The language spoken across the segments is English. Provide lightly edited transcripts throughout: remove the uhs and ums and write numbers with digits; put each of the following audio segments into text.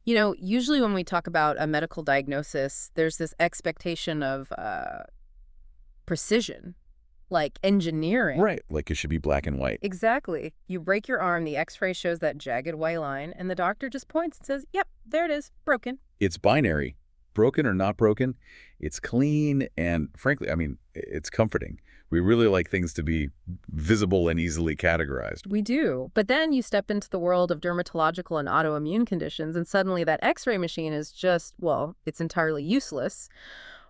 Usually when we talk about a medical diagnosis, there's this expectation of precision, like engineering. Right, like it should be black and white. Exactly. You break your arm, the x-ray shows that jagged white line, and the doctor just points and says, yep, there it is, broken. It's binary. Broken or not broken, it's clean and, frankly, I mean, it's comforting. We really like things to be visible and easily categorized. We do. But then you step into the world of dermatological and autoimmune conditions, and suddenly that x-ray machine is just, well, it's entirely useless.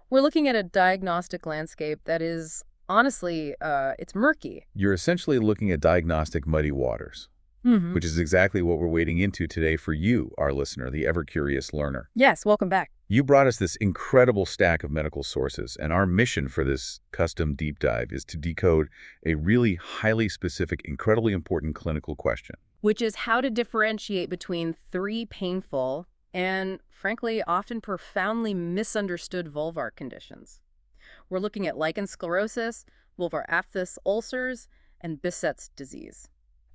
We're looking at a diagnostic landscape that is, honestly, it's murky. You're essentially looking at diagnostic muddy waters, which is exactly what we're wading into today for you, our listener, the ever-curious learner. Yes, welcome back. You brought us this incredible stack of medical sources, and our mission for this custom deep dive is to decode a really highly specific, incredibly important clinical question. Which is how to differentiate between three painful and, frankly, often profoundly misunderstood vulvar conditions. We're looking at lichen sclerosus, vulvar aphthous ulcers, and Behcet's disease.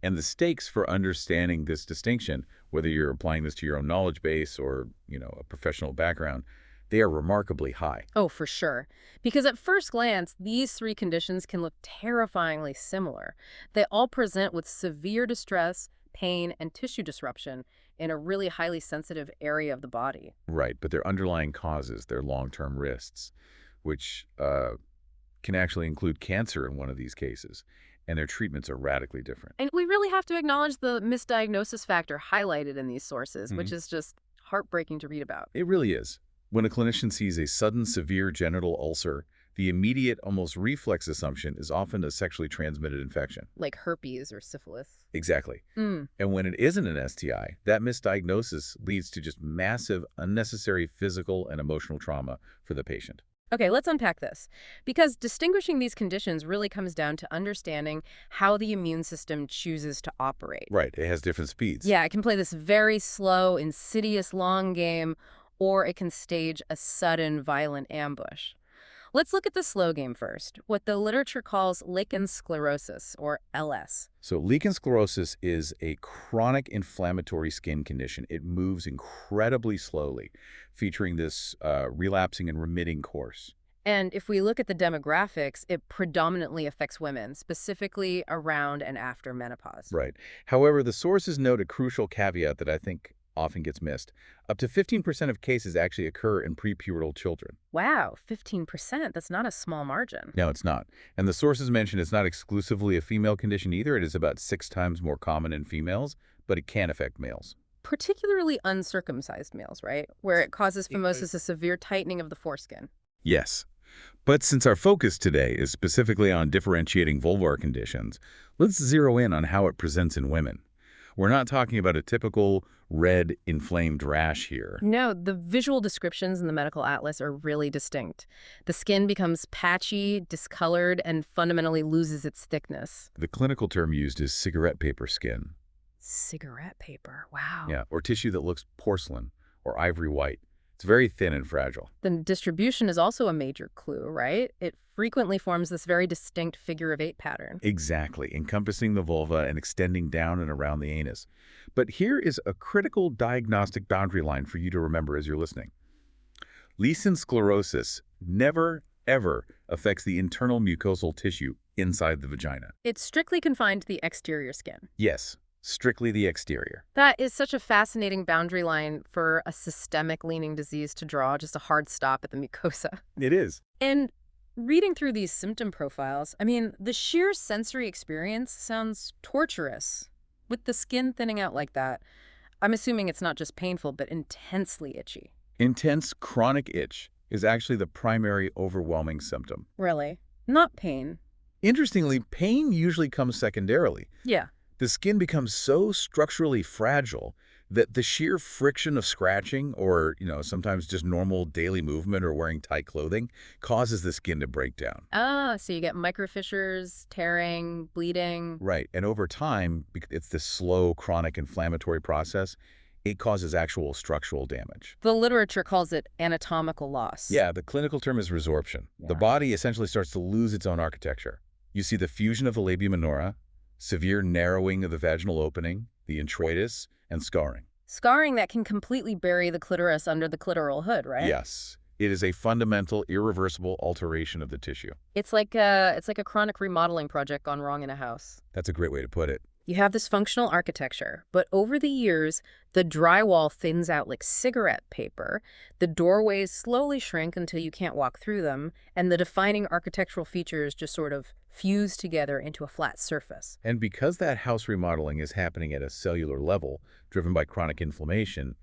And the stakes for understanding this distinction, whether you're applying this to your own knowledge base or, a professional background, they are remarkably high. Oh, for sure. Because at first glance, these three conditions can look terrifyingly similar. They all present with severe distress, pain, and tissue disruption in a really highly sensitive area of the body. Right, but their underlying causes, their long-term risks, which can actually include cancer in one of these cases, and their treatments are radically different. And we really have to acknowledge the misdiagnosis factor highlighted in these sources, which is just heartbreaking to read about. It really is. When a clinician sees a sudden severe genital ulcer, the immediate, almost reflex assumption is often a sexually transmitted infection. Like herpes or syphilis. Exactly. And when it isn't an STI, that misdiagnosis leads to just massive, unnecessary physical and emotional trauma for the patient. Okay, let's unpack this. Because distinguishing these conditions really comes down to understanding how the immune system chooses to operate. Right, it has different speeds. Yeah, it can play this very slow, insidious long game, or it can stage a sudden, violent ambush. Let's look at the slow game first, what the literature calls lichen sclerosus, or LS. So lichen sclerosus is a chronic inflammatory skin condition. It moves incredibly slowly, featuring this relapsing and remitting course. And if we look at the demographics, it predominantly affects women, specifically around and after menopause. Right. However, the sources note a crucial caveat that I think often gets missed. Up to 15% of cases actually occur in prepubertal children. Wow, 15%. That's not a small margin. No, it's not. And the sources mention it's not exclusively a female condition either. It is about 6 times more common in females, but it can affect males. Particularly uncircumcised males, right? Where it causes phimosis, a severe tightening of the foreskin. Yes. But since our focus today is specifically on differentiating vulvar conditions, let's zero in on how it presents in women. We're not talking about a typical red, inflamed rash here. No, the visual descriptions in the medical atlas are really distinct. The skin becomes patchy, discolored, and fundamentally loses its thickness. The clinical term used is cigarette paper skin. Cigarette paper, wow. Yeah, or tissue that looks porcelain or ivory white. It's very thin and fragile. The distribution is also a major clue, right? It frequently forms this very distinct figure-of-8 pattern. Exactly, encompassing the vulva and extending down and around the anus. But here is a critical diagnostic boundary line for you to remember as you're listening. Lichen sclerosus never, ever affects the internal mucosal tissue inside the vagina. It's strictly confined to the exterior skin. Yes, strictly the exterior. That is such a fascinating boundary line for a systemic-leaning disease to draw, just a hard stop at the mucosa. It is. And reading through these symptom profiles, I mean, the sheer sensory experience sounds torturous. With the skin thinning out like that, I'm assuming it's not just painful, but intensely itchy. Intense chronic itch is actually the primary overwhelming symptom. Really? Not pain. Interestingly, pain usually comes secondarily. Yeah. The skin becomes so structurally fragile that the sheer friction of scratching or, sometimes just normal daily movement or wearing tight clothing causes the skin to break down. Ah, so you get microfissures, tearing, bleeding. Right. And over time, it's this slow, chronic inflammatory process. It causes actual structural damage. The literature calls it anatomical loss. Yeah, the clinical term is resorption. Yeah. The body essentially starts to lose its own architecture. You see the fusion of the labia minora, severe narrowing of the vaginal opening, the introitus, and scarring. Scarring that can completely bury the clitoris under the clitoral hood, right? Yes, it is a fundamental, irreversible alteration of the tissue. It's like a chronic remodeling project gone wrong in a house. That's a great way to put it. You have this functional architecture, but over the years, the drywall thins out like cigarette paper, the doorways slowly shrink until you can't walk through them, and the defining architectural features just sort of fuse together into a flat surface. And because that house remodeling is happening at a cellular level, driven by chronic inflammation,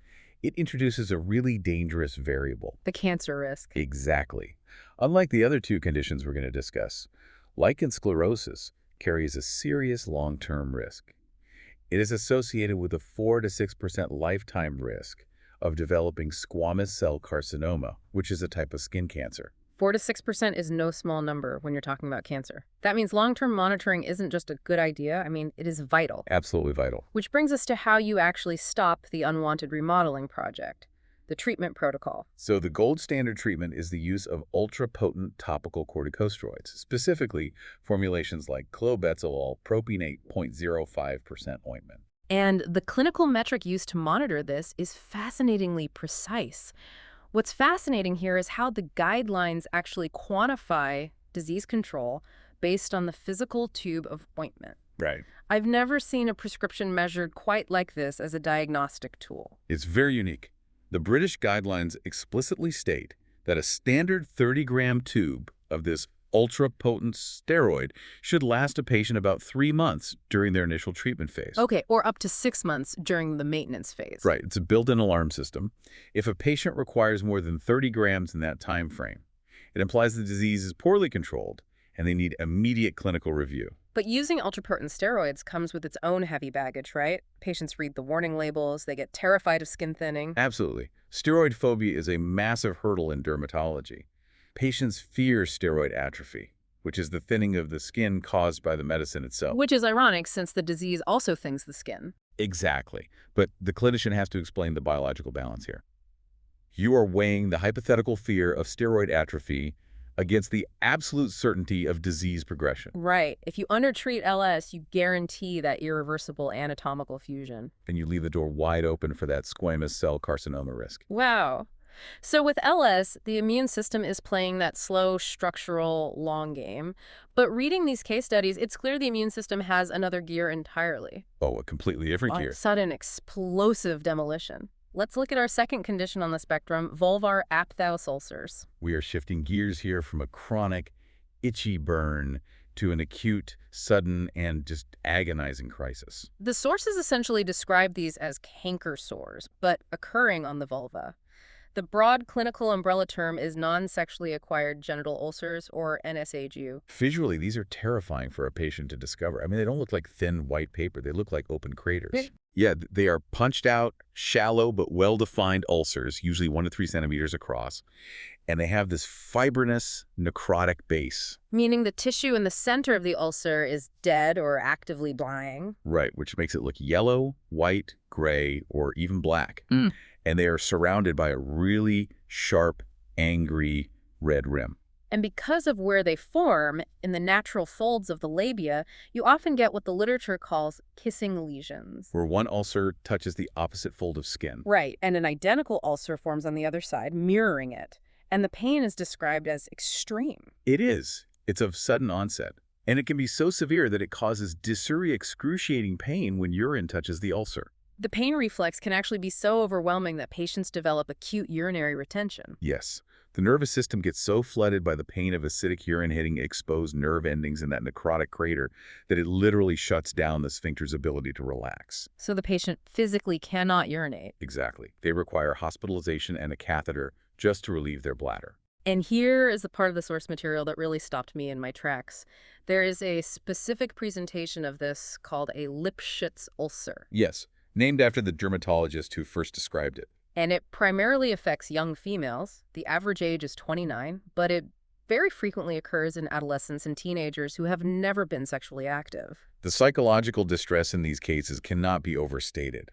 it introduces a really dangerous variable. The cancer risk. Exactly. Unlike the other two conditions we're going to discuss, lichen sclerosus carries a serious long-term risk. It is associated with a 4 to 6% lifetime risk of developing squamous cell carcinoma, which is a type of skin cancer. 4 to 6% is no small number when you're talking about cancer. That means long-term monitoring isn't just a good idea. I mean, it is vital. Absolutely vital. Which brings us to how you actually stop the unwanted remodeling project, the treatment protocol. So the gold standard treatment is the use of ultra-potent topical corticosteroids, specifically formulations like clobetzolol propionate 0.05% ointment. And the clinical metric used to monitor this is fascinatingly precise. What's fascinating here is how the guidelines actually quantify disease control based on the physical tube of ointment. Right. I've never seen a prescription measured quite like this as a diagnostic tool. It's very unique. The British guidelines explicitly state that a standard 30-gram tube of this ultra-potent steroid should last a patient about 3 months during their initial treatment phase. Okay, or up to 6 months during the maintenance phase. Right, it's a built-in alarm system. If a patient requires more than 30 grams in that time frame, it implies the disease is poorly controlled and they need immediate clinical review. But using ultrapotent steroids comes with its own heavy baggage, right? Patients read the warning labels, they get terrified of skin thinning. Absolutely. Steroid phobia is a massive hurdle in dermatology. Patients fear steroid atrophy, which is the thinning of the skin caused by the medicine itself. Which is ironic since the disease also thins the skin. Exactly. But the clinician has to explain the biological balance here. You are weighing the hypothetical fear of steroid atrophy against the absolute certainty of disease progression. Right. If you undertreat LS, you guarantee that irreversible anatomical fusion. And you leave the door wide open for that squamous cell carcinoma risk. Wow. So with LS, the immune system is playing that slow, structural, long game. But reading these case studies, it's clear the immune system has another gear entirely. Oh, a completely different gear. Sudden, explosive demolition. Let's look at our second condition on the spectrum, vulvar aphthous ulcers. We are shifting gears here from a chronic, itchy burn to an acute, sudden, and just agonizing crisis. The sources essentially describe these as canker sores, but occurring on the vulva. The broad clinical umbrella term is non-sexually acquired genital ulcers, or NSAGU. Visually, these are terrifying for a patient to discover. I mean, they don't look like thin white paper. They look like open craters. Yeah, they are punched out, shallow but well-defined ulcers, usually 1 to 3 centimeters across, and they have this fibrinous, necrotic base. Meaning the tissue in the center of the ulcer is dead or actively dying. Right, which makes it look yellow, white, gray, or even black. And they are surrounded by a really sharp, angry red rim. And because of where they form, in the natural folds of the labia, you often get what the literature calls kissing lesions. Where one ulcer touches the opposite fold of skin. Right, and an identical ulcer forms on the other side, mirroring it. And the pain is described as extreme. It is. It's of sudden onset. And it can be so severe that it causes disarray, excruciating pain when urine touches the ulcer. The pain reflex can actually be so overwhelming that patients develop acute urinary retention. Yes. The nervous system gets so flooded by the pain of acidic urine hitting exposed nerve endings in that necrotic crater that it literally shuts down the sphincter's ability to relax. So the patient physically cannot urinate. Exactly. They require hospitalization and a catheter just to relieve their bladder. And here is the part of the source material that really stopped me in my tracks. There is a specific presentation of this called a Lipschitz ulcer. Yes, named after the dermatologist who first described it. And it primarily affects young females. The average age is 29, but it very frequently occurs in adolescents and teenagers who have never been sexually active. The psychological distress in these cases cannot be overstated.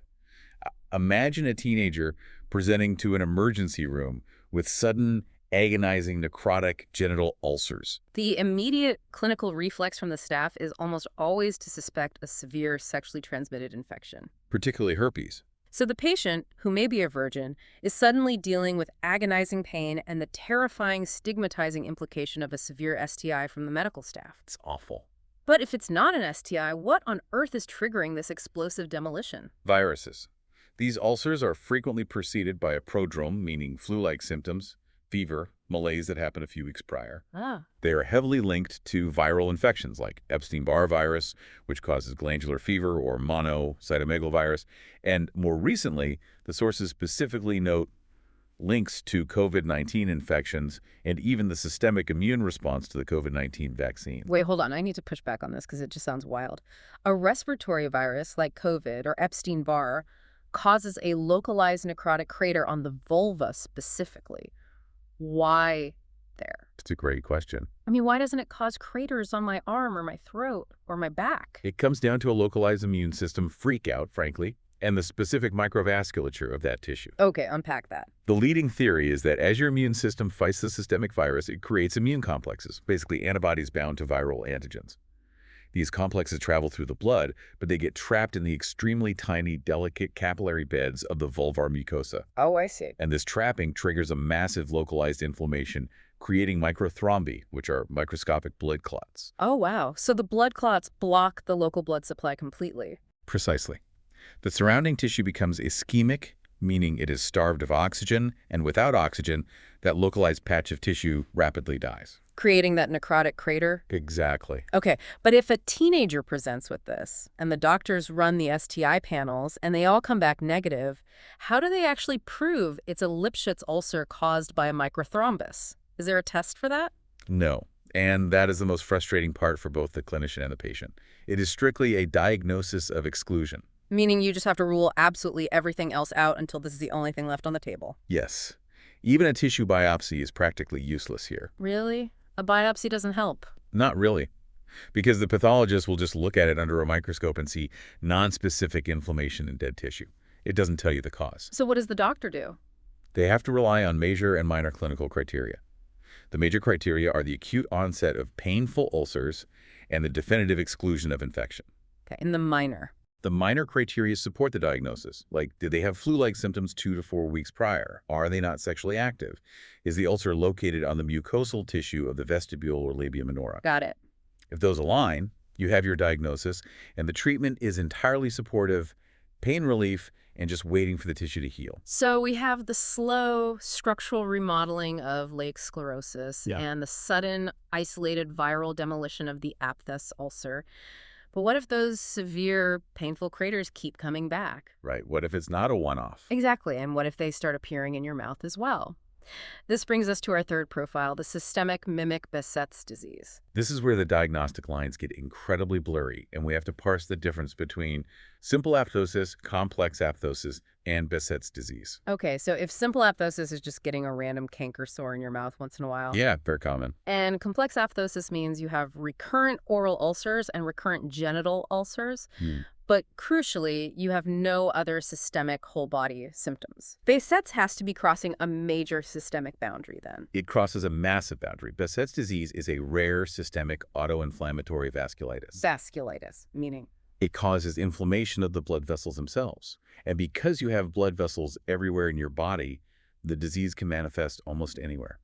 Imagine a teenager presenting to an emergency room with sudden, agonizing necrotic genital ulcers. The immediate clinical reflex from the staff is almost always to suspect a severe sexually transmitted infection. Particularly herpes. So the patient, who may be a virgin, is suddenly dealing with agonizing pain and the terrifying, stigmatizing implication of a severe STI from the medical staff. It's awful. But if it's not an STI, what on earth is triggering this explosive demolition? Viruses. These ulcers are frequently preceded by a prodrome, meaning flu-like symptoms, fever, malaise that happened a few weeks prior. Ah, They are heavily linked to viral infections like Epstein-Barr virus, which causes glandular fever, or monocytomegalovirus. And more recently, the sources specifically note links to COVID-19 infections and even the systemic immune response to the COVID-19 vaccine. wait, hold on. I need to push back on this because it just sounds wild. A respiratory virus like COVID or Epstein-Barr causes a localized necrotic crater on the vulva specifically. Why there? It's a great question. I mean, why doesn't it cause craters on my arm or my throat or my back? It comes down to a localized immune system freakout, frankly, and the specific microvasculature of that tissue. Okay, unpack that. The leading theory is that as your immune system fights the systemic virus, it creates immune complexes, basically antibodies bound to viral antigens. These complexes travel through the blood, but they get trapped in the extremely tiny, delicate capillary beds of the vulvar mucosa. Oh, I see. And this trapping triggers a massive localized inflammation, creating microthrombi, which are microscopic blood clots. Oh, wow. So the blood clots block the local blood supply completely. Precisely. The surrounding tissue becomes ischemic, meaning it is starved of oxygen, and without oxygen, that localized patch of tissue rapidly dies. Creating that necrotic crater? Exactly. Okay, but if a teenager presents with this, and the doctors run the STI panels, and they all come back negative, how do they actually prove it's a Lipschitz ulcer caused by a microthrombus? Is there a test for that? No. And that is the most frustrating part for both the clinician and the patient. It is strictly a diagnosis of exclusion. Meaning you just have to rule absolutely everything else out until this is the only thing left on the table. Yes. Even a tissue biopsy is practically useless here. Really? A biopsy doesn't help? Not really. Because the pathologist will just look at it under a microscope and see nonspecific inflammation in dead tissue. It doesn't tell you the cause. So what does the doctor do? They have to rely on major and minor clinical criteria. The major criteria are the acute onset of painful ulcers and the definitive exclusion of infection. Okay, in the minor. The minor criteria support the diagnosis, like did they have flu-like symptoms 2 to 4 weeks prior? Are they not sexually active? Is the ulcer located on the mucosal tissue of the vestibule or labia minora? Got it. If those align, you have your diagnosis, and the treatment is entirely supportive, pain relief, and just waiting for the tissue to heal. So we have the slow structural remodeling of Lake sclerosus and the sudden isolated viral demolition of the aphthous ulcer. But what if those severe, painful craters keep coming back? Right. What if it's not a one-off? Exactly. And what if they start appearing in your mouth as well? This brings us to our third profile, the systemic mimic Behcet's disease. This is where the diagnostic lines get incredibly blurry, and we have to parse the difference between simple aphthosis, complex aphthosis, and Behcet's disease. Okay, so if simple aphthosis is just getting a random canker sore in your mouth once in a while. Yeah, very common. And complex aphthosis means you have recurrent oral ulcers and recurrent genital ulcers. But crucially, you have no other systemic whole body symptoms. Behcet's has to be crossing a major systemic boundary then. It crosses a massive boundary. Behcet's disease is a rare systemic autoinflammatory vasculitis. Vasculitis, meaning? It causes inflammation of the blood vessels themselves. And because you have blood vessels everywhere in your body, the disease can manifest almost anywhere.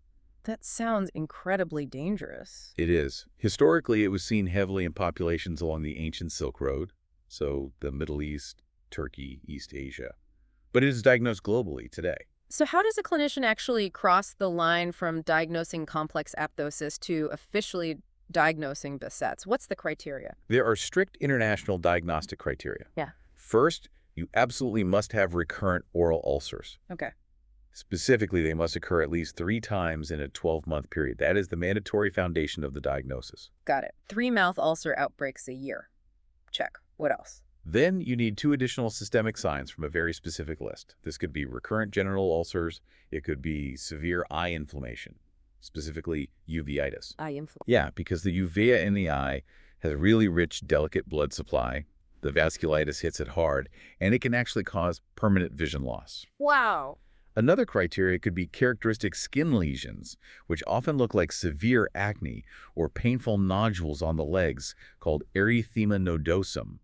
That sounds incredibly dangerous. It is. Historically, it was seen heavily in populations along the ancient Silk Road, so the Middle East, Turkey, East Asia. But it is diagnosed globally today. So how does a clinician actually cross the line from diagnosing complex aphthosis to officially diagnosing Behcet's? What's the criteria? There are strict international diagnostic criteria. Yeah. First, you absolutely must have recurrent oral ulcers. Okay. Specifically, they must occur at least 3 times in a 12-month period. That is the mandatory foundation of the diagnosis. Got it. 3 mouth ulcer outbreaks a year. Check. What else? Then you need 2 additional systemic signs from a very specific list. This could be recurrent genital ulcers. It could be severe eye inflammation, specifically uveitis. Eye inflammation. Yeah, because the uvea in the eye has a really rich, delicate blood supply. The vasculitis hits it hard, and it can actually cause permanent vision loss. Wow. Another criteria could be characteristic skin lesions, which often look like severe acne or painful nodules on the legs called erythema nodosum.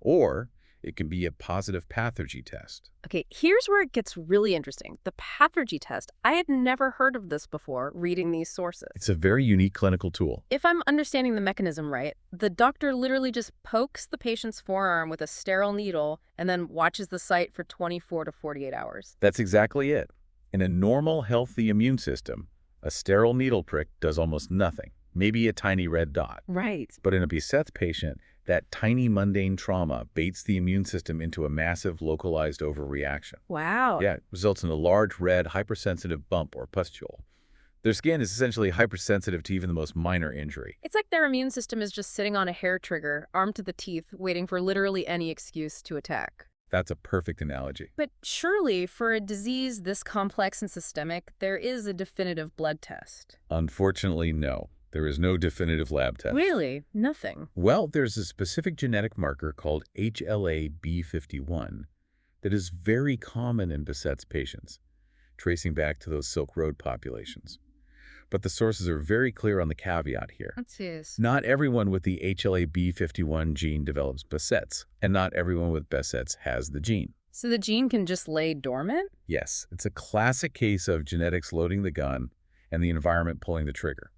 Or It can be a positive pathogy test. Okay, here's where it gets really interesting. The pathogy test. I had never heard of this before reading these sources. It's a very unique clinical tool. If I'm understanding the mechanism right, the doctor literally just pokes the patient's forearm with a sterile needle and then watches the site for 24 to 48 hours. That's exactly it. In a normal, healthy immune system, a sterile needle prick does almost nothing, maybe a tiny red dot. Right. But in a Behcet patient, that tiny mundane trauma baits the immune system into a massive localized overreaction. Wow. Yeah, it results in a large red hypersensitive bump or pustule. Their skin is essentially hypersensitive to even the most minor injury. It's like their immune system is just sitting on a hair trigger, armed to the teeth, waiting for literally any excuse to attack. That's a perfect analogy. But surely, for a disease this complex and systemic, there is a definitive blood test. Unfortunately, no. There is no definitive lab test. Really? Nothing. Well, there's a specific genetic marker called HLA-B51 that is very common in Behcet's patients, tracing back to those Silk Road populations. But the sources are very clear on the caveat here. Yes. Not everyone with the HLA-B51 gene develops Behcet's, and not everyone with Behcet's has the gene. So the gene can just lay dormant? Yes, it's a classic case of genetics loading the gun and the environment pulling the trigger.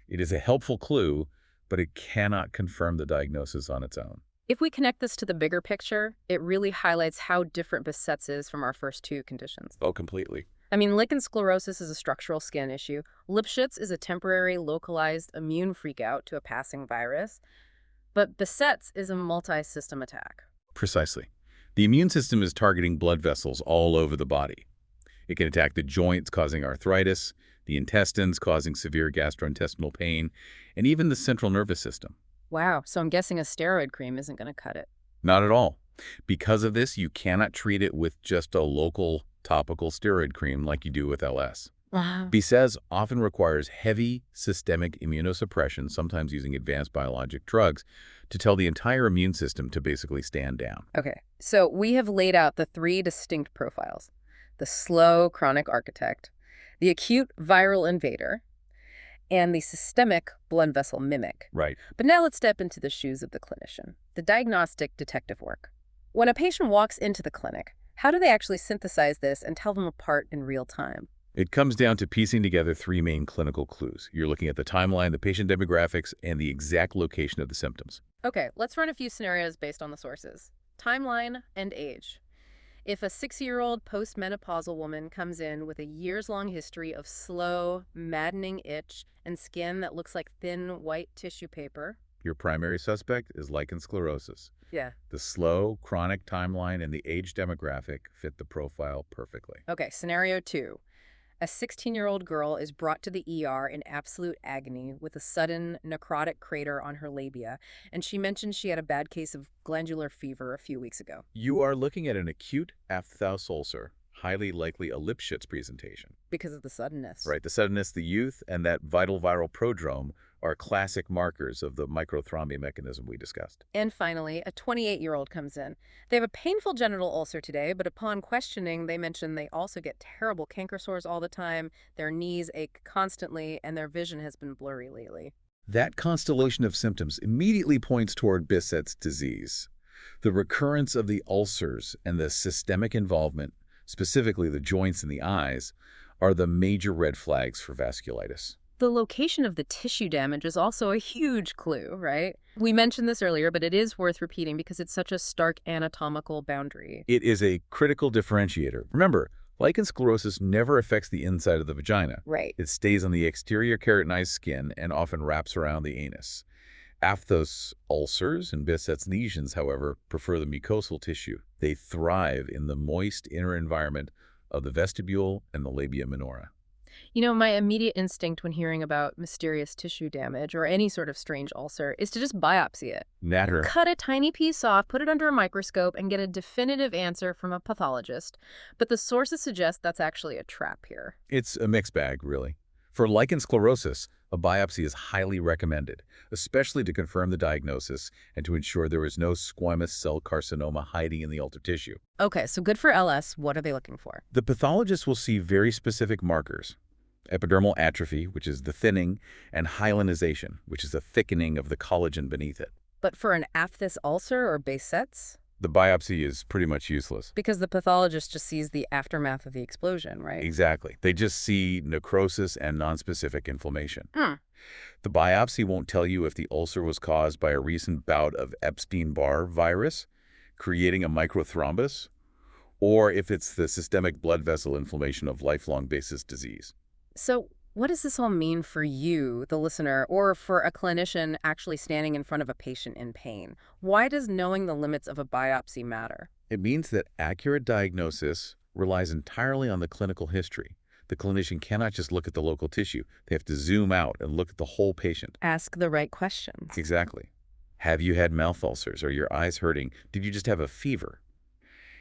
It is a helpful clue, but it cannot confirm the diagnosis on its own. If we connect this to the bigger picture, it really highlights how different Behcet's is from our first two conditions. Oh, completely. I mean, lichen sclerosus is a structural skin issue. Lipschitz is a temporary, localized immune freakout to a passing virus. But Behcet's is a multi-system attack. Precisely. The immune system is targeting blood vessels all over the body. It can attack the joints, causing arthritis, the intestines, causing severe gastrointestinal pain, and even the central nervous system. Wow, so I'm guessing a steroid cream isn't going to cut it. Not at all. Because of this, you cannot treat it with just a local topical steroid cream like you do with LS. Wow. Behcet's often requires heavy systemic immunosuppression, sometimes using advanced biologic drugs, to tell the entire immune system to basically stand down. Okay, so we have laid out the three distinct profiles. The slow chronic architect, the acute viral invader, and the systemic blood vessel mimic. Right. But now let's step into the shoes of the clinician, the diagnostic detective work. When a patient walks into the clinic, how do they actually synthesize this and tell them apart in real time? It comes down to piecing together three main clinical clues. You're looking at the timeline, the patient demographics, and the exact location of the symptoms. Okay, let's run a few scenarios based on the sources. Timeline and age. If a 6-year-old postmenopausal woman comes in with a years-long history of slow, maddening itch and skin that looks like thin, white tissue paper. Your primary suspect is lichen sclerosus. Yeah. The slow, chronic timeline and the age demographic fit the profile perfectly. Okay, scenario 2. A 16-year-old girl is brought to the ER in absolute agony with a sudden necrotic crater on her labia, and she mentioned she had a bad case of glandular fever a few weeks ago. You are looking at an acute aphthous ulcer, highly likely a Lipschitz presentation. Because of the suddenness. Right, the suddenness, the youth, and that vital viral prodrome are classic markers of the microthrombin mechanism we discussed. And finally, a 28-year-old comes in. They have a painful genital ulcer today, but upon questioning, they mention they also get terrible canker sores all the time, their knees ache constantly, and their vision has been blurry lately. That constellation of symptoms immediately points toward Behcet's disease. The recurrence of the ulcers and the systemic involvement, specifically the joints and the eyes, are the major red flags for vasculitis. The location of the tissue damage is also a huge clue, right? We mentioned this earlier, but it is worth repeating because it's such a stark anatomical boundary. It is a critical differentiator. Remember, lichen sclerosus never affects the inside of the vagina. Right. It stays on the exterior keratinized skin and often wraps around the anus. Aphthous ulcers and Behcet's lesions, however, prefer the mucosal tissue. They thrive in the moist inner environment of the vestibule and the labia minora. You know, my immediate instinct when hearing about mysterious tissue damage or any sort of strange ulcer is to just biopsy it. Natter. Cut a tiny piece off, put it under a microscope, and get a definitive answer from a pathologist. But the sources suggest that's actually a trap here. It's a mixed bag, really. For lichen sclerosus, a biopsy is highly recommended, especially to confirm the diagnosis and to ensure there is no squamous cell carcinoma hiding in the altered tissue. Okay, so good for LS. What are they looking for? The pathologist will see very specific markers: epidermal atrophy, which is the thinning, and hyalinization, which is the thickening of the collagen beneath it. But for an aphthous ulcer or Behcet's? The biopsy is pretty much useless. Because the pathologist just sees the aftermath of the explosion, right? Exactly. They just see necrosis and nonspecific inflammation. Hmm. The biopsy won't tell you if the ulcer was caused by a recent bout of Epstein-Barr virus, creating a microthrombus, or if it's the systemic blood vessel inflammation of lifelong basis disease. So what does this all mean for you, the listener, or for a clinician actually standing in front of a patient in pain? Why does knowing the limits of a biopsy matter? It means that accurate diagnosis relies entirely on the clinical history. The clinician cannot just look at the local tissue. They have to zoom out and look at the whole patient. Ask the right questions. Exactly. Have you had mouth ulcers? Are your eyes hurting? Did you just have a fever?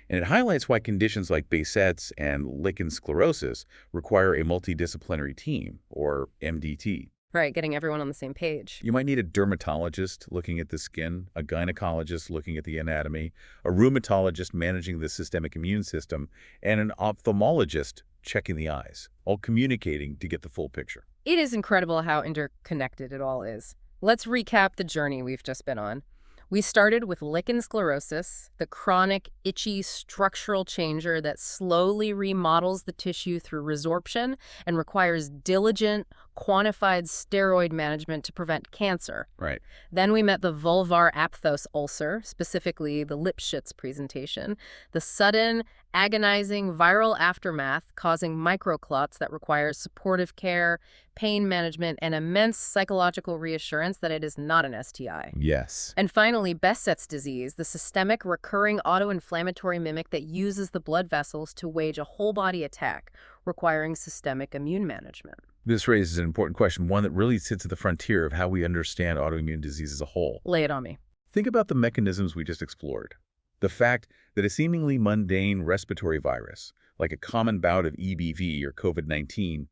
And it highlights why conditions like Behcet's and lichen sclerosus require a multidisciplinary team, or MDT. Right, getting everyone on the same page. You might need a dermatologist looking at the skin, a gynecologist looking at the anatomy, a rheumatologist managing the systemic immune system, and an ophthalmologist checking the eyes, all communicating to get the full picture. It is incredible how interconnected it all is. Let's recap the journey we've just been on. We started with lichen sclerosus, the chronic, itchy structural changer that slowly remodels the tissue through resorption and requires diligent, quantified steroid management to prevent cancer. Right. Then we met the vulvar aphthous ulcer, specifically the Lipschitz presentation, the sudden, agonizing viral aftermath causing microclots that requires supportive care, pain management, and immense psychological reassurance that it is not an STI. Yes. And finally, Behcet's disease, the systemic recurring autoinflammatory mimic that uses the blood vessels to wage a whole-body attack, requiring systemic immune management. This raises an important question, one that really sits at the frontier of how we understand autoimmune disease as a whole. Lay it on me. Think about the mechanisms we just explored. The fact that a seemingly mundane respiratory virus, like a common bout of EBV or COVID-19,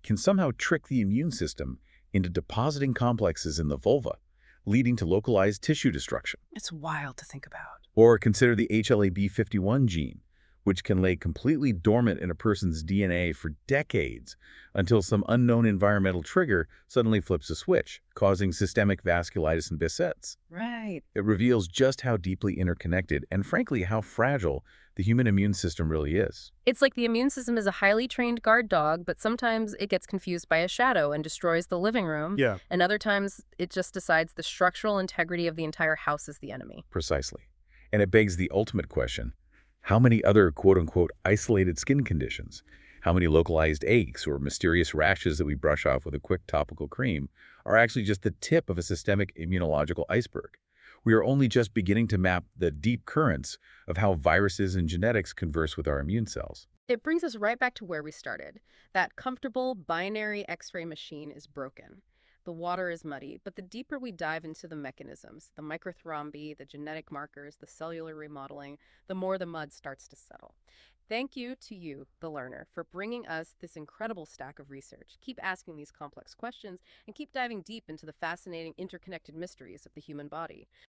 can somehow trick the immune system into depositing complexes in the vulva, leading to localized tissue destruction. It's wild to think about. Or consider the HLA-B51 gene, which can lay completely dormant in a person's DNA for decades until some unknown environmental trigger suddenly flips a switch, causing systemic vasculitis and Behcet's. Right. It reveals just how deeply interconnected and, frankly, how fragile the human immune system really is. It's like the immune system is a highly trained guard dog, but sometimes it gets confused by a shadow and destroys the living room. Yeah. And other times it just decides the structural integrity of the entire house is the enemy. Precisely. And it begs the ultimate question: how many other quote-unquote isolated skin conditions, how many localized aches or mysterious rashes that we brush off with a quick topical cream are actually just the tip of a systemic immunological iceberg? We are only just beginning to map the deep currents of how viruses and genetics converse with our immune cells. It brings us right back to where we started. That comfortable binary X-ray machine is broken. The water is muddy, but the deeper we dive into the mechanisms, the microthrombi, the genetic markers, the cellular remodeling, the more the mud starts to settle. Thank you to you, the learner, for bringing us this incredible stack of research. Keep asking these complex questions and keep diving deep into the fascinating interconnected mysteries of the human body.